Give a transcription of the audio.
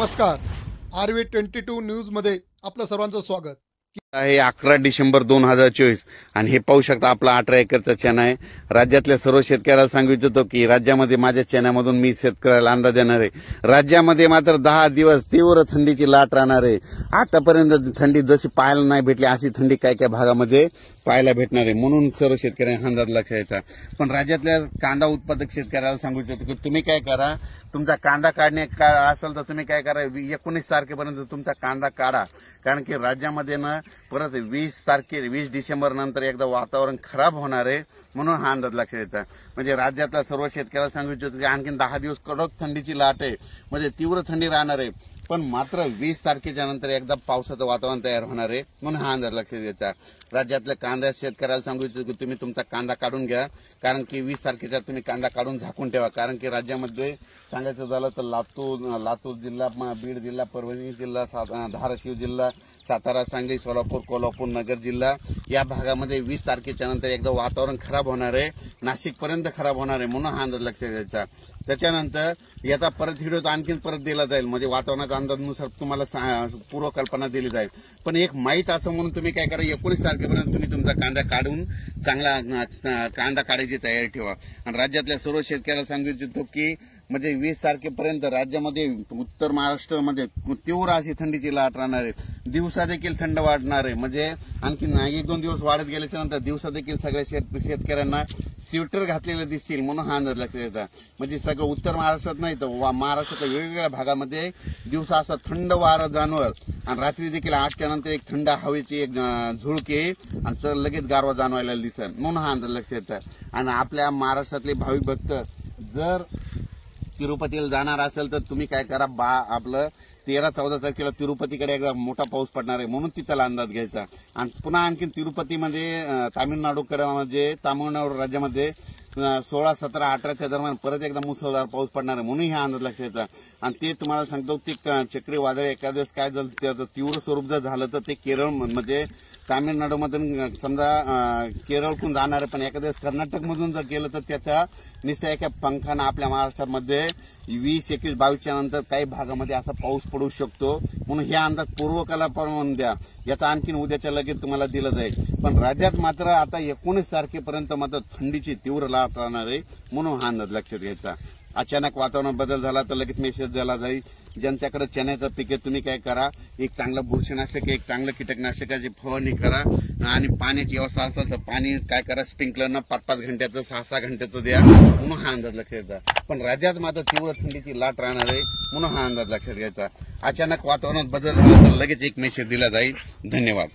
नमस्कार, RV22 news मध्ये आपलं सर्वांचं स्वागत आहे 11 डिसेंबर 2024 आणि हे पाहू शकता आपला 18 एकरचा चणा आहे। राज्यातल्या सर्व शेतकऱ्याला सांगू इच्छितो की राज्यामध्ये माझ्या चण्यामधून मी शेतकऱ्याला अंदाज देणार आहे। राज्यामध्ये मात्र 10 दिवस तीव्र थंडीची लाट राहणार आहे। आतापर्यंत थंडी जशी पाहायला नाही भेटली अशी थंडी काय काय भागामध्ये पाहायला भेटणार आहे, म्हणून सर्व शेतकऱ्यांना अंदाज लक्षात येतात। पण राज्यातल्या कांदा उत्पादक शेतकऱ्याला सांगू इच्छितो की तुम्ही काय करा, तुमचा कांदा काढणे असेल तर तुम्ही काय करा 19 तारखेपर्यंत तुमचा कांदा काढा, कारण की राज्यामध्ये ना परत 20 डिसेंबर नंतर एकदा वातावरण खराब होणार आहे, म्हणून हा अंदाज लक्षात येतात। म्हणजे राज्यातल्या सर्व शेतकऱ्याला सांगू इच्छितो की आणखी 10 दिवस कडक थंडीची लाट आहे, म्हणजे तीव्र थंडी राहणार आहे। पण मात्र 20 तारखेच्या नंतर एकदा पावसाचं वातावरण तयार होणार आहे, म्हणून हा अंदाज लक्षात येतात। राज्यातल्या कांदा शेतकऱ्याला सांगू इच्छितो की तुम्ही तुमचा कांदा काढून घ्या, कारण की 20 तारखेच्या तुम्ही कांदा काढून झाकून ठेवा, कारण की राज्यामध्ये सांगायचं झालं तर लातूर जिल्हा, बीड जिल्हा, परभणी जिल्हा, धाराशिव जिल्हा, सातारा, सांगली, सोलापूर, कोल्हापूर, नगर जिल्हा या भागामध्ये 20 तारखेच्या नंतर एकदा वातावरण खराब होणार आहे, नाशिकपर्यंत खराब होणार आहे, म्हणून हा अंदाज लक्षात द्यायचा। त्याच्यानंतर याचा परत व्हिडिओ आणखीन परत दिला जाईल, म्हणजे वातावरणाच्या अंदाजानुसार तुम्हाला पूर्वकल्पना दिली जाईल। पण एक माहीत असं म्हणून तुम्ही काय करा, 19 तारखेपर्यंत तुम्ही तुमचा कांदा काढून चांगला कांदा काढायची तयारी ठेवा। आणि राज्यातल्या सर्व शेतकऱ्याला सांगू इच्छितो की म्हणजे 20 तारखेपर्यंत राज्यामध्ये उत्तर महाराष्ट्रामध्ये तीव्र अशी थंडीची लाट राहणार आहे, दिवसा देखील थंड वाढणार आहे। म्हणजे आणखी 1-2 दिवस वाढत गेल्याच्या नंतर दिवसा देखील सगळ्या शेतकऱ्यांना स्वेटर घातलेले दिसतील, म्हणून हा अंदाज लक्षात येतात। म्हणजे सगळं उत्तर महाराष्ट्रात नाही तर महाराष्ट्राच्या वेगवेगळ्या भागामध्ये दिवसा असा थंड वारा जाणवल आणि रात्री देखील 8च्या नंतर एक थंड हवेची एक झुळूक येईल आणि लगेच गारवा जाणवायला दिसेल, म्हणून हा अंदाज लक्षात येतात। आणि आपल्या महाराष्ट्रातले भाविक भक्त जर तिरुपतीला जाणार असेल तर तुम्ही काय करा, आपलं 13-14 तारखेला तिरुपतीकडे एकदा मोठा पाऊस पडणार आहे, म्हणून तिथला अंदाज घ्यायचा। आणि पुन्हा आणखी तिरुपतीमध्ये तामिळनाडू राज्यामध्ये 16, 17, 18च्या दरम्यान परत एकदा मुसळधार पाऊस पडणार आहे, म्हणून हा अंदाज लक्षात येतात। आणि ते तुम्हाला सांगतो ते चक्रीवादळ एका दिवस काय झालं, त्याचं तीव्र स्वरूप जर झालं तर ते केरळ म्हणजे तामिळनाडूमधून समजा केरळकडून जाणार आहे, पण एका दिवस कर्नाटकमधून जर गेलं तर त्याच्या नुसत्या एका पंखानं आपल्या महाराष्ट्रामध्ये 20, 21, 22च्या नंतर काही भागामध्ये असा पाऊस पडू शकतो, म्हणून हे अंदाज पूर्वकल्पना द्या। याचा आणखीन उद्याच्या लगेच तुम्हाला दिलं जाईल। पण राज्यात मात्र आता 19 तारखेपर्यंत मात्र थंडीची तीव्र लाट राहणार आहे, म्हणून हा अंदाज लक्षात घ्यायचा। अचानक वातावरण बदल झाला तर लगेच मेसेज दिला जाईल। ज्यांच्याकडे चण्याचं पीक आहे तुम्ही काय करा, एक चांगलं बुरशीनाशक, एक चांगलं कीटकनाशकाची फवारणी करा आणि पाण्याची व्यवस्था असेल तर पाणी काय करा स्प्रिंकलरनं 5-5 घंट्याचं 6-6 घंट्याचं द्या, म्हणून हा अंदाज लक्षात घ्यायचा। पण राज्यात मात्र तीव्र थंडीची लाट राहणार आहे, म्हणून हा अंदाज लक्षात घ्यायचा। अचानक वातावरणात बदल झाला तर लगेच एक मेसेज दिला जाईल। धन्यवाद।